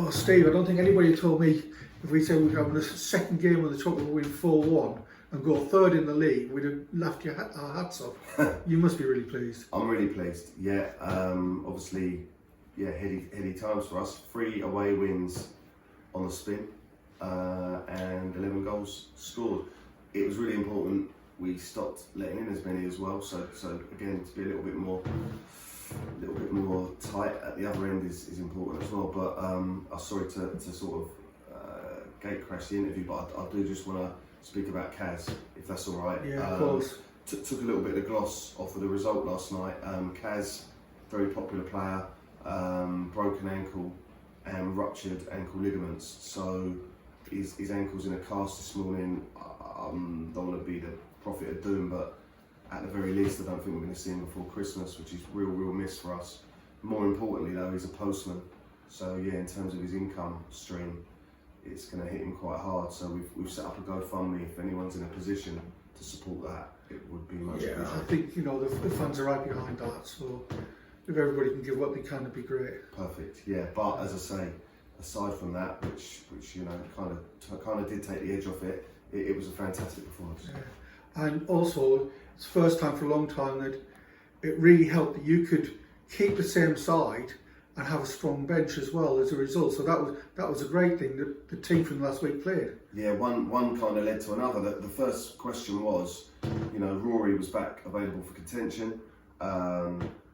Oh, Steve, I don't think anybody told me if we said we'd have the second game of the tournament, win 4-1 and go third in the league, we'd have laughed our hats off. You must be really pleased. I'm really pleased. Yeah, obviously, yeah, heady times for us. 3 away wins on the spin and 11 goals scored. It was really important we stopped letting in as many as well. So again, to be a little bit more tight at the other end is important as well. But I'm sorry to sort of gate crash the interview, but I do just want to speak about Kaz, if that's all right. Yeah, of course. Took a little bit of gloss off of the result last night. Kaz, very popular player, broken ankle and ruptured ankle ligaments. So his ankle's in a cast this morning. I don't want to be the prophet of doom, but at the very least, I don't think we're going to see him before Christmas, which is real miss for us. More importantly, though, he's a postman. So yeah, in terms of his income stream, it's going to hit him quite hard. So we've set up a GoFundMe. If anyone's in a position to support that, it would be much appreciated. I think the fans are right behind that. So if everybody can give what they can, it'd be great. Perfect. Yeah, but as I say, aside from that, which kind of did take the edge off it, it was a fantastic performance. Yeah. And also, it's the first time for a long time that it really helped that you could keep the same side and have a strong bench as well as a result. So that was a great thing that the team from last week played. Yeah, one kind of led to another. The first question was, Rory was back available for contention.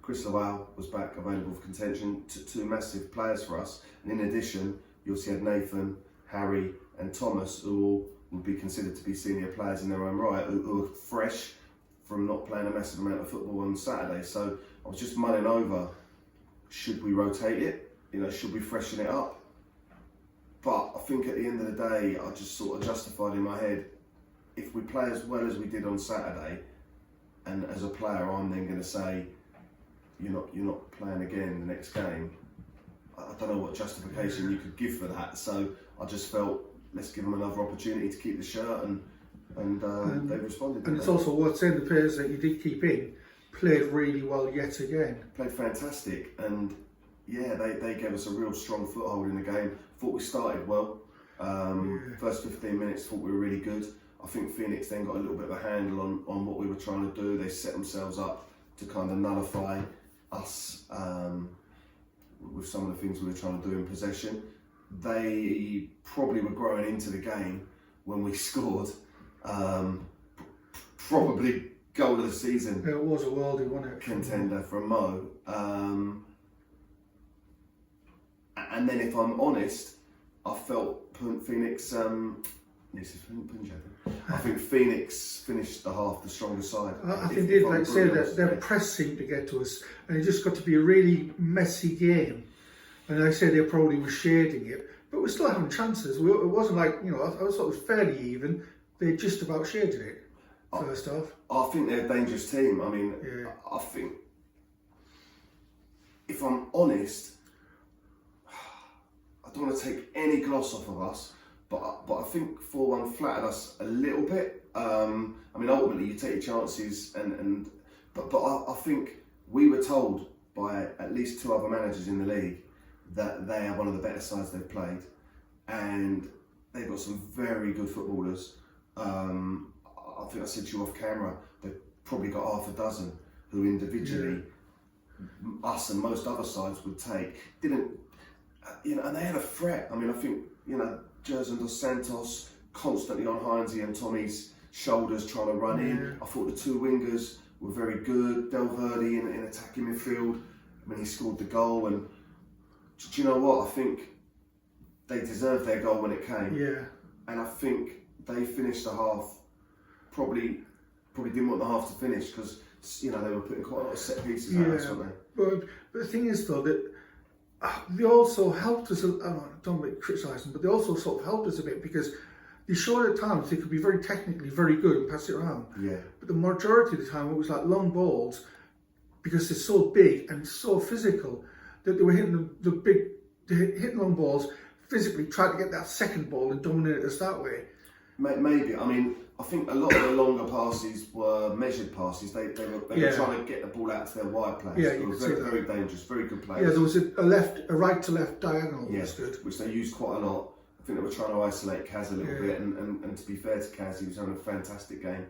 Chris Lowell was back available for contention. Two massive players for us. And in addition, you also had Nathan, Harry and Thomas, who all would be considered to be senior players in their own right, who are fresh from not playing a massive amount of football on Saturday. So I was just mulling over, should we rotate it? Should we freshen it up? But I think at the end of the day, I just sort of justified in my head, if we play as well as we did on Saturday, and as a player I'm then going to say, you're not playing again the next game, I don't know what justification you could give for that. So I just felt, let's give them another opportunity to keep the shirt, and they responded. And it's also worth saying the players that you did keep in played really well yet again. Played fantastic, and yeah, they gave us a real strong foothold in the game. Thought we started well. First 15 minutes, thought we were really good. I think Phoenix then got a little bit of a handle on what we were trying to do. They set themselves up to kind of nullify us with some of the things we were trying to do in possession. They probably were growing into the game when we scored. Probably goal of the season. It was a worldie, wasn't it? Contender from Mo. And then, if I'm honest, I felt Phoenix. This is Punjab. I think Phoenix finished the half the stronger side. I think they did. Like I said, that their press seemed to get to us, and it just got to be a really messy game. And I said they probably were shading it, but we're still having chances. It wasn't like, I thought it was fairly even. They just about shaded it first half. I think they're a dangerous team. I mean, yeah. I think, if I'm honest, I don't want to take any gloss off of us, but I think 4-1 flattered us a little bit. I mean, ultimately you take your chances, but I think we were told by at least 2 other managers in the league that they are one of the better sides they've played, and they've got some very good footballers. I think I said to you off camera, they've probably got half a dozen who individually, us and most other sides would take. Didn't, and they had a threat. I mean, I think, Jerson Dos Santos constantly on Heinze and Tommy's shoulders trying to run in. I thought the 2 wingers were very good. Del Verde in attacking midfield when he scored the goal. And do you know what? I think they deserved their goal when it came. Yeah. And I think they finished the half, probably didn't want the half to finish, because they were putting quite a lot of set pieces at us, weren't they? But the thing is, though, that they also helped us. I don't want to criticise them, but they also sort of helped us a bit, because they showed at times they could be very technically very good and pass it around. Yeah. But the majority of the time it was like long balls, because they're so big and so physical that they were hitting hitting long balls physically, trying to get that second ball and dominate us that way. Maybe. I mean, I think a lot of the longer passes were measured passes. They were trying to get the ball out to their wide players. Yeah, They you were could see very, that. very dangerous, very good players. Yeah, there was a right to left diagonal that was good. Which they used quite a lot. I think they were trying to isolate Kaz a little bit, and to be fair to Kaz, he was having a fantastic game.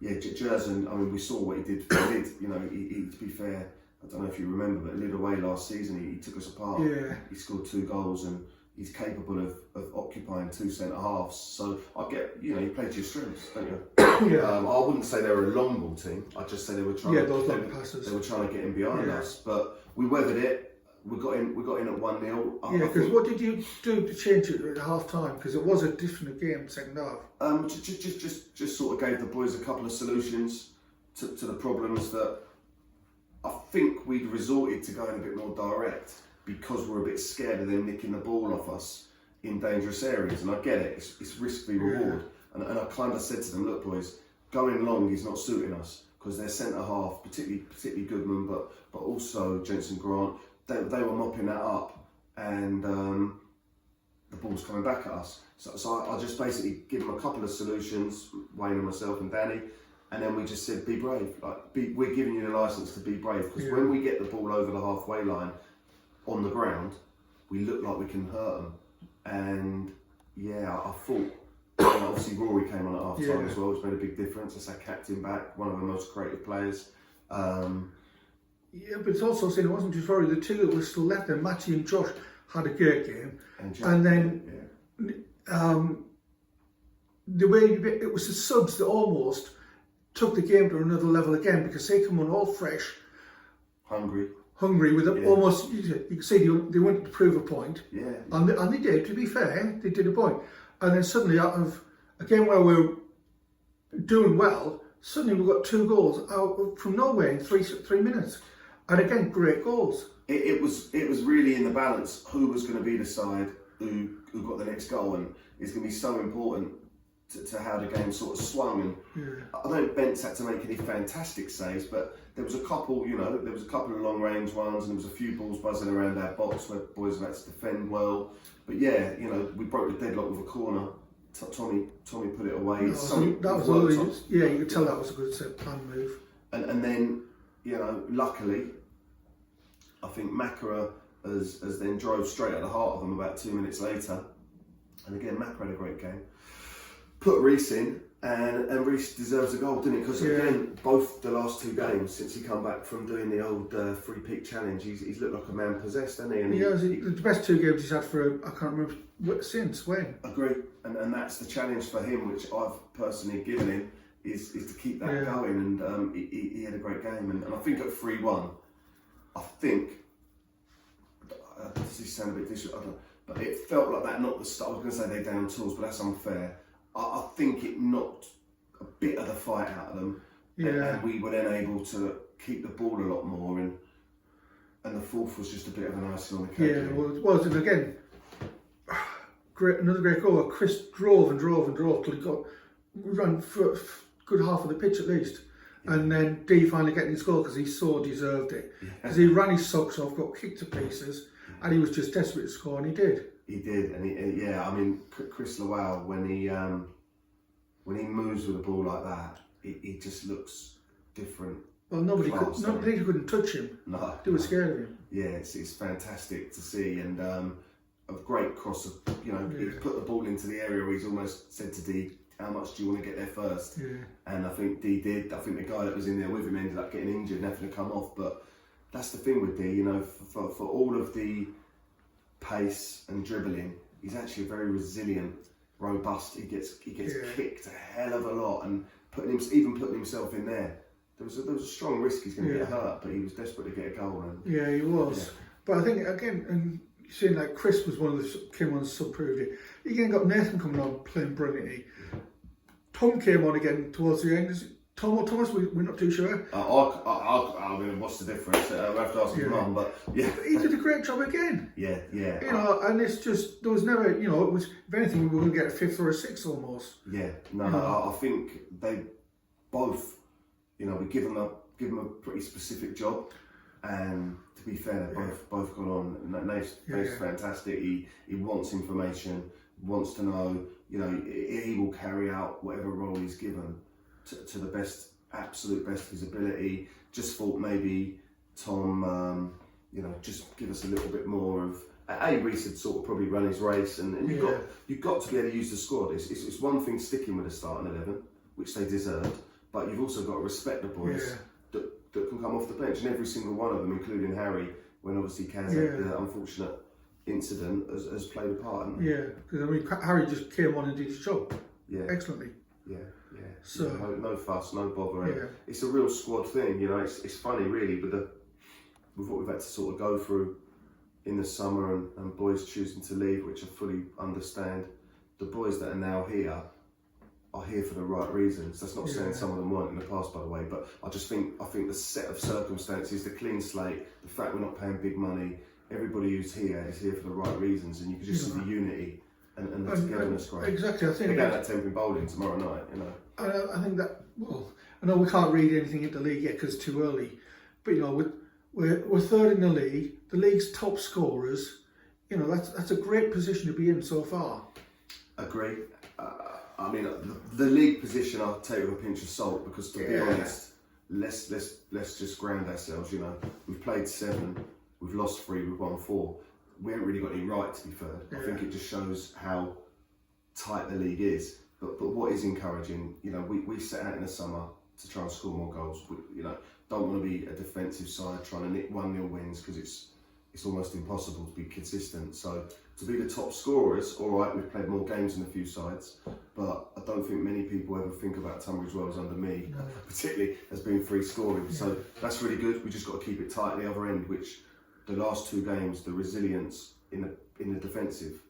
Jersen, I mean, we saw what he did. To be fair, I don't know if you remember, but Lidaway last season, he took us apart. Yeah. He scored 2 goals, and he's capable of occupying 2 centre halves. So I get, you play to your strengths, don't you? Yeah. I wouldn't say they were a long ball team. I'd just say they were trying. Those long passes. They were trying to get in behind us, but we weathered it. We got in at 1-0. Yeah, because what did you do to change it at half time? Because it was a different game second half. Just sort of gave the boys a couple of solutions to the problems that I think we'd resorted to going a bit more direct because we're a bit scared of them nicking the ball off us in dangerous areas. And I get it, it's risk v reward. And I kind of said to them, look boys, going long is not suiting us because their centre half, particularly Goodman, but also Jensen Grant, they were mopping that up, and the ball's coming back at us. So I just basically give them a couple of solutions, Wayne and myself and Danny, and then we just said, be brave. We're giving you the licence to be brave, because when we get the ball over the halfway line on the ground, we look like we can hurt them. And I thought, obviously Rory came on at half time as well, which made a big difference. That's our captain back, one of our most creative players. Yeah, but it's also saying it wasn't just Rory. The two that were still left there, Matty and Josh, had a great game. And then the way it was the subs that almost took the game to another level again, because they come on all fresh, hungry with almost, you could say they wanted to prove a point. Yeah. And they did, to be fair, they did a point. And then suddenly, out of a game where we're doing well, suddenly we got 2 goals out from nowhere in 3 minutes. And again, great goals. It was really in the balance who was going to be the side who got the next goal, and it's going to be so important to how the game sort of swung. And I know Bent's had to make any fantastic saves, but there was a couple, of long range ones, and there was a few balls buzzing around our box where boys have had to defend well. But we broke the deadlock with a corner. Tommy put it away. You could tell that was a good plan move. And then, luckily, I think Makara has then drove straight at the heart of them about 2 minutes later. And again, Makara had a great game. Put Reece in, and Reece deserves a goal, didn't he? Because again, both the last 2 games since he come back from doing the old free peak challenge, he's looked like a man possessed, hasn't he? And the best 2 games he's had for I can't remember since when. Agree, and that's the challenge for him, which I've personally given him, is to keep that going. And he had a great game, and I think at 3-1, I think this sounds a bit disrespectful, but it felt like that knocked the start. I was going to say they down tools, but that's unfair. I think it knocked a bit of the fight out of them, and we were then able to keep the ball a lot more, and the fourth was just a bit of an icing on the cake. Yeah, well, it was, and again, another great goal. Chris drove till he ran for a good half of the pitch at least. And then Dee finally getting his goal because he so deserved it. Because he ran his socks off, got kicked to pieces, and he was just desperate to score, and he did. He did, and Chris Lowell, when he moves with a ball like that, he just looks different. Well, nobody couldn't touch him. No, They were scared of him. Yeah, it's fantastic to see, and a great cross. He put the ball into the area where he's almost said to Dee, how much do you want to get there first? Yeah. And I think Dee did. I think the guy that was in there with him ended up getting injured and having to come off. But that's the thing with Dee, for all of the pace and dribbling, he's actually very resilient, robust. He gets kicked a hell of a lot, and putting himself in there. There was a strong risk he's going to get hurt, but he was desperate to get a goal. And he was. Yeah. But I think again, and seeing like Chris was one of the came on and sub-proved it. You again got Nathan coming on playing brilliantly. Tom came on again towards the end. Is it Tom or Thomas? We're not too sure. I mean, what's the difference? We'll have to ask his mum, but yeah. He did a great job again. Yeah. And it's just, there was never, it was, if anything, we were going to get a 5th or a 6th almost. Yeah, I think they both, we give them a pretty specific job, and to be fair, they both got on. And Nate's fantastic. He wants information. wants to know, you know, he will carry out whatever role he's given to the best, absolute best of his ability. Just thought maybe Tom, you know, just give us a little bit more of. Reece had sort of probably run his race, and you've got to be able to use the squad. It's one thing sticking with the starting 11, which they deserved, but you've also got to respect the boys that can come off the bench, and every single one of them, including Harry, when obviously Kaz had the unfortunate incident, has played a part. Yeah, because I mean, Harry just came on and did his job excellently. Yeah. So no fuss, no bother. It's a real squad thing, you know. It's funny, really, with what we've had to sort of go through in the summer, and boys choosing to leave, which I fully understand. The boys that are now here are here for the right reasons. That's not saying some of them weren't in the past, by the way, but I think the set of circumstances, the clean slate, the fact we're not paying big money, everybody who's here is here for the right reasons, and you can just see the unity and the togetherness. Great. Exactly, I think again at Tenpin Bowling tomorrow night. You know, I think that. Well, I know we can't read anything into the league yet because it's too early, but you know, we're third in the league. The league's top scorers. You know, that's a great position to be in so far. Agree. I mean, the league position I'll take with a pinch of salt, because to be honest, let's just ground ourselves. You know, we've played 7, we've lost 3, we've won 4. We haven't really got any right to be third. I think it just shows how tight the league is. But what is encouraging, you know, we set out in the summer to try and score more goals. We, you know, don't want to be a defensive side trying to nick 1-0 wins, because it's almost impossible to be consistent. So to be the top scorers, all right, we've played more games than a few sides, but I don't think many people ever think about Tunbridge Wells under me, particularly as being free scoring. So that's really good. We just got to keep it tight at the other end, which the last 2 games, the resilience in the defensive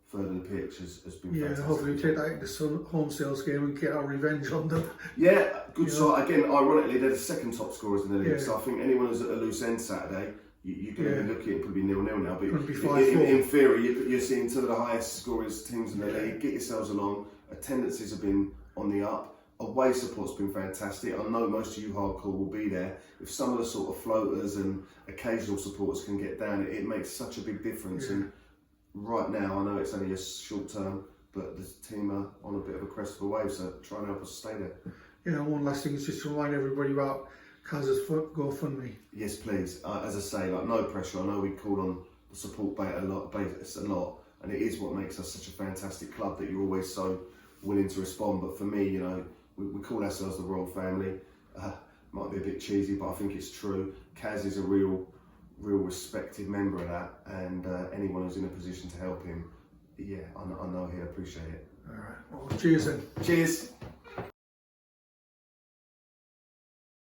further the pitch has been fantastic. Hopefully we take that into home sales game and get our revenge on them. Yeah, good side. Again, ironically, they're the second top scorers in the league, so I think anyone who's at a loose end Saturday, you're going to be looking at probably 0-0 now, but in theory, you're seeing 2 of the highest scorers teams in the league. Get yourselves along. Attendances have been on the up. Away support's been fantastic. I know most of you hardcore will be there. If some of the sort of floaters and occasional supporters can get down, it makes such a big difference. And right now, I know it's only a short term, but the team are on a bit of a crest of a wave, so try and help us stay there. Yeah, one last thing is just to remind everybody about Kaz's GoFundMe. Yes, please. As I say, like, no pressure. I know we call on the support base a lot, and it is what makes us such a fantastic club, that you're always so willing to respond. But for me, you know, we call ourselves the Royal Family. Might be a bit cheesy, but I think it's true. Kaz is a real respected member of that, and anyone who's in a position to help him, I know he'll appreciate it. All right. Well, cheers then. Cheers.